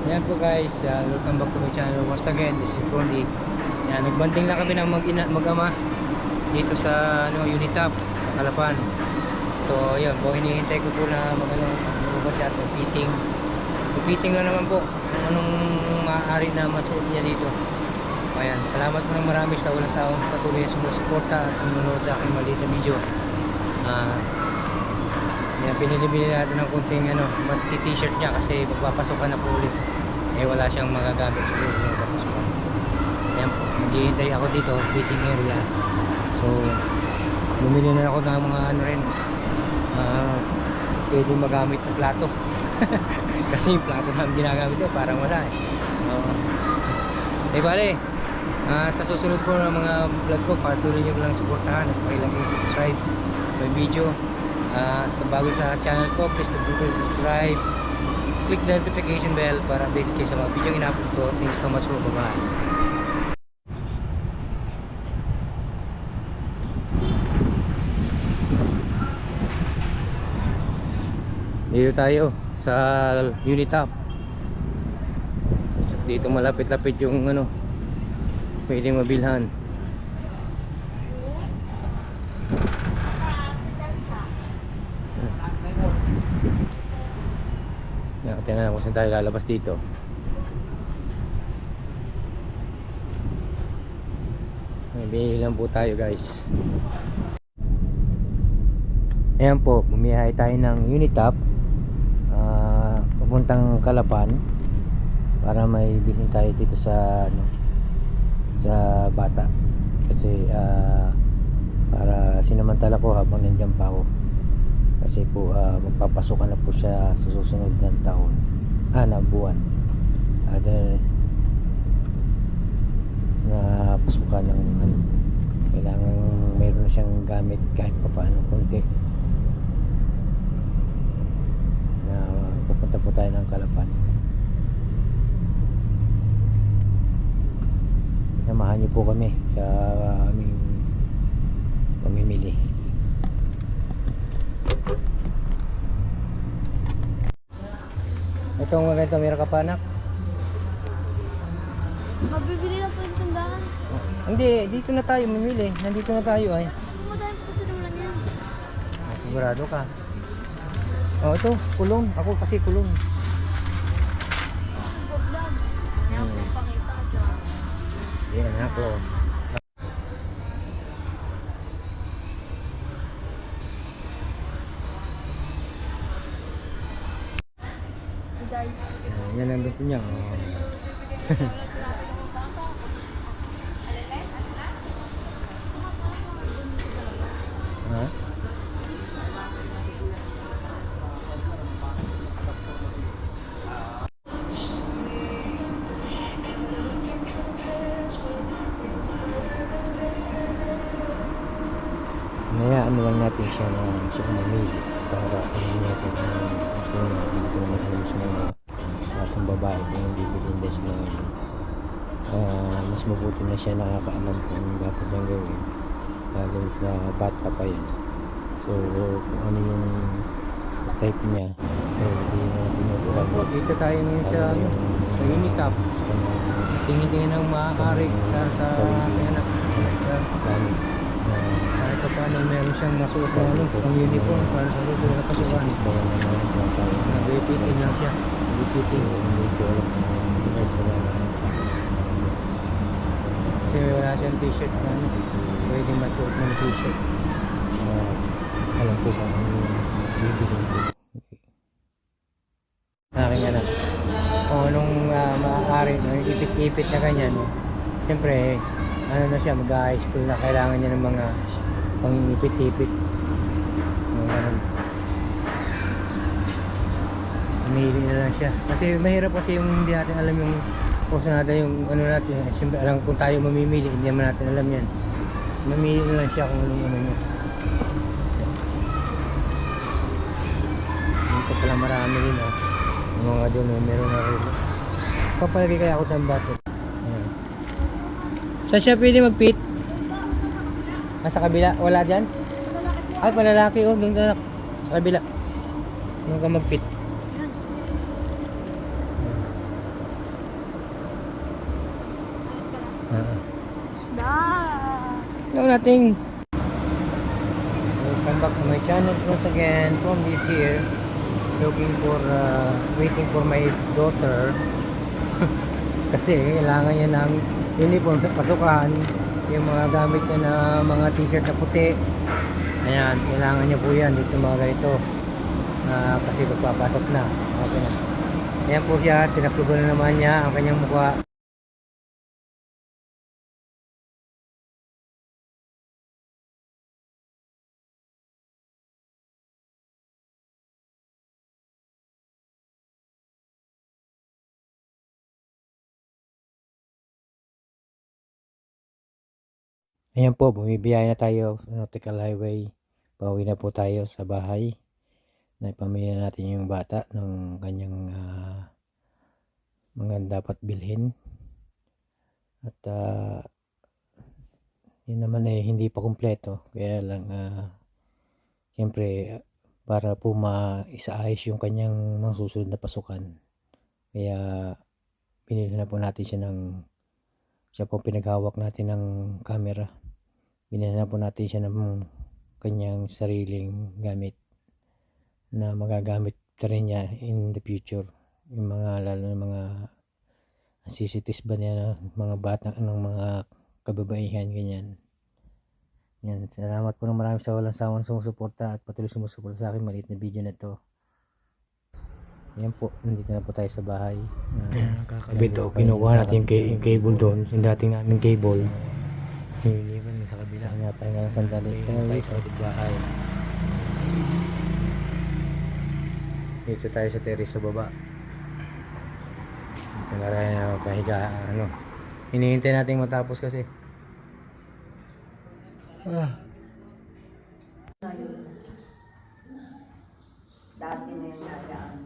Ayan po guys, welcome back to my channel once again. This is Rondy. Ayan, nagbanding lang kami ng mag-ama dito sa Unitap sa Calapan. So ayun po, hinihintay ko po na mag-ano siya at mag-fitting. Mag-fitting lang naman po kung anong maaari na masuot niya dito. Ayan, salamat po ng marami sa walang sawang patuloy na sumusuporta at nanonood sa aking maliit na video. Ayan, pinili natin ng kunting t-shirt niya kasi magpapasokan na po ulit. Eh wala siyang magagamit siguro sa magpapasokan. Ayan po, maghihintay ako dito, fitting area. So bumili na ako ng mga pwede magamit na plato. Kasi yung plato na ginagamit ko parang wala bale, sa susunod po ng mga vlog ko, patuloy nyo lang suportahan at pakilagay subscribe sa video. So bago sa channel ko, please don't forget to subscribe, click the notification bell para update kayo sa mga video in-upload ko. Thanks so much for bye. Dito tayo sa Unitap. Dito malapit-lapit yung pwedeng mabilhan. Tingnan natin kung saan tayo lalabas dito. May binili lang po tayo guys. Ayan po, bumiyahe tayo ng Unitap papuntang Calapan para may bilhin tayo dito sa sa bata kasi para sinamantala ko habang nandiyan pa ako kasi po magpapasokan na po siya sa susunod ng taon na buwan na pasukan ng kailangan mayroon siyang gamit kahit pa paano konti na pupunta po tayo ng Calapan. Samahan niyo po kami sa aming pamimili. Itong ganito, meron ka pa anak? Mabibili na po yung tindahan. Hindi, dito na tayo mamili. Nandito na tayo ay. Pumuntahin po kasi naman yan. Sigurado ka? Ito, kulong. Ako kasi kulong. Vlog. Kaya po pakita dyan. Yan ako. Yan ang gusto niya. Ha? Hayaan lang natin siya na siya mamili para alam natin gusto niya. Hindi ko naman alam sa mga atong babae kung hindi bilhin sa mga mas mabuti na siya nakakaalam kung dapat niyang gawin lalo na bata pa yan. So kung ano yung type niya hindi na tinutukan. Dito tayo ngayon sa Unitap. Tingin-tingin ang maaari sa anak gamit. Kahit pa paano meron siyang masuot na pang uniform para sa susunod na pasukan. Nag-repeating lang siya. Repeating. Kasi wala siyang t-shirt na pwedeng masuot ng t-shirt. Alam ko ba ang bibigyan ko. Aking anak. Kung anong maaari, ipit-ipit na ganyan. Siyempre, na siya, mag-high school na, kailangan niya ng mga pang-ipit-ipit. Umili na lang siya. Kasi mahirap kasi yung hindi natin alam yung kung saan natin yung natin. Siyempre, alam kung tayo mamimili, hindi naman natin alam yan. Mamili na lang siya kung anong niya. Dito pala marami rin yung mga doon, meron na rin. Papalagay kaya ako ng bato. Saan siya pwede mag-fit? Sa kabila? Wala dyan? Ay, palalaki doon ka sa kabila. Doon ka mag-fit. isda. Hello nating. Welcome back to my channel once again. From this here, looking for, waiting for my daughter. Kasi kailangan niya ng uniform sa pasukan. Yung mga gamit niya na mga t-shirt na puti. Ayan, kailangan niya po yan. Dito mga ganito. Kasi magpapasok na. Okay na. Ayan po siya. Tinaplugan na naman niya ang kanyang mukha. Ayan po, bumibiyaya na tayo sa Nautical Highway. Pauwi na po tayo sa bahay. Naipamili na natin yung bata ng kanyang mga dapat bilhin. At yun naman hindi pa kumpleto. Kaya lang, siyempre, para po maisaayos yung kanyang mga susunod na pasukan. Kaya, binili na po natin siya po pinaghawak natin ng camera. Binili na po natin siya ng kanyang sariling gamit na magagamit ka rin niya in the future. Yung mga lalo na mga sisitis ba niya mga bata ng mga kababaihan ganyan. Yan, salamat po ng marami sa walang sawang sumusuporta at patuloy sumusuporta sa akin maliit na video na to. Yan po, nandito na po tayo sa bahay. Kakabit o kinuha natin yung cable doon, yung dating namin cable. Hinilipan sa kabila. Nga tayo nga ng sandali. Tayo sa bahay. Dito tayo sa terrace sa baba. Dito na tayo na pahiga. Hinihintay natin matapos kasi. Dati na yung nayaan.